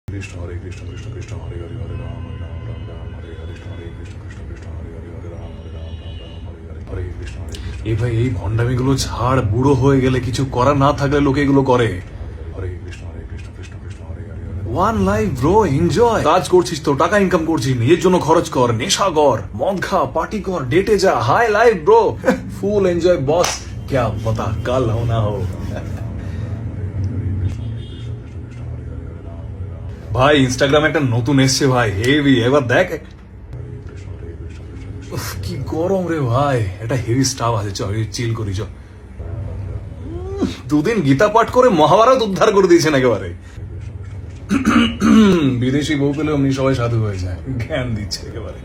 কৃষ্ণ হরে কৃষ্ণ কৃষ্ণ কৃষ্ণ হরে হরে হরে রাম হরে রাম রাম রাম হরে হরে কৃষ্ণ হরে কৃষ্ণ কৃষ্ণ কৃষ্ণ হরে হরে হরে রাম হরে রাম রাম রাম হরে হরে হরে কৃষ্ণ হরে কৃষ্ণ। এই ভাই এই ভণ্ডামিগুলো ছাড়, বুড়ো হয়ে গেলে কিছু করার না থাকলে লোকে এগুলো করে। Hare Krishna Krishna Krishna Hare Hare Hare. One life bro, enjoy. কাজ করছিস তো, টাকা ইনকাম করছিস, নিজের জন্য খরচ কর, নেশা কর, মদ খা, পার্টি কর, ডেটে যা, high life bro, full enjoy boss. क्या पता कल हो ना हो। ভাই ইনস্টাগ্রামে একটা নতুন এসছে ভাই, হেভি, এবার দেখ। উফ, কি গরম রে ভাই, এটা হেভি স্টাফ আছে, চল চিল করি চল। দুদিন গীতা পাঠ করে মহাভারত উদ্ধার করে দিয়েছেন একেবারে। বিদেশি বউ পেলে অমনি সবাই সাধু হয়ে যায়, জ্ঞান দিচ্ছে একেবারে।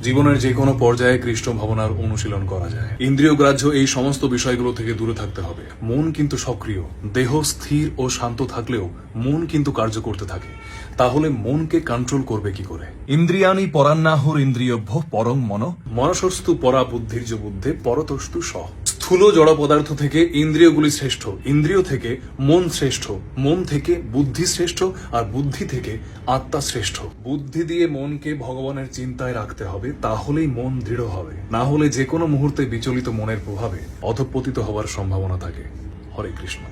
জীবনের যে কোনো পর্যায়ে কৃষ্ণ ভাবনার অনুশীলন করা যায়। ইন্দ্রিয় গ্রাহ্য এই সমস্ত বিষয়গুলো থেকে দূরে থাকতে হবে। মন কিন্তু সক্রিয়, দেহ স্থির ও শান্ত থাকলেও মন কিন্তু কার্য করতে থাকে। তাহলে মনকে কন্ট্রোল করবে কি করে? ইন্দ্রিয়ানি পরান্নাহুর ইন্দ্রিয়ভ্য পরং মন মনসস্তু পরা বুদ্ধির্য বুদ্ধে পরতস্তু সহ। স্থূল জড় পদার্থ থেকে ইন্দ্রিয়গুলি শ্রেষ্ঠ, ইন্দ্রিয় থেকে মন শ্রেষ্ঠ, মন থেকে বুদ্ধি শ্রেষ্ঠ, আর বুদ্ধি থেকে আত্মা শ্রেষ্ঠ। বুদ্ধি দিয়ে মনকে ভগবানের চিন্তায় রাখতে হবে, তাহলেই মন দৃঢ় হবে। না হলে যে কোনো মুহূর্তে বিচলিত মনের প্রভাবে অধঃপতিত হওয়ার সম্ভাবনা থাকে। হরে কৃষ্ণ।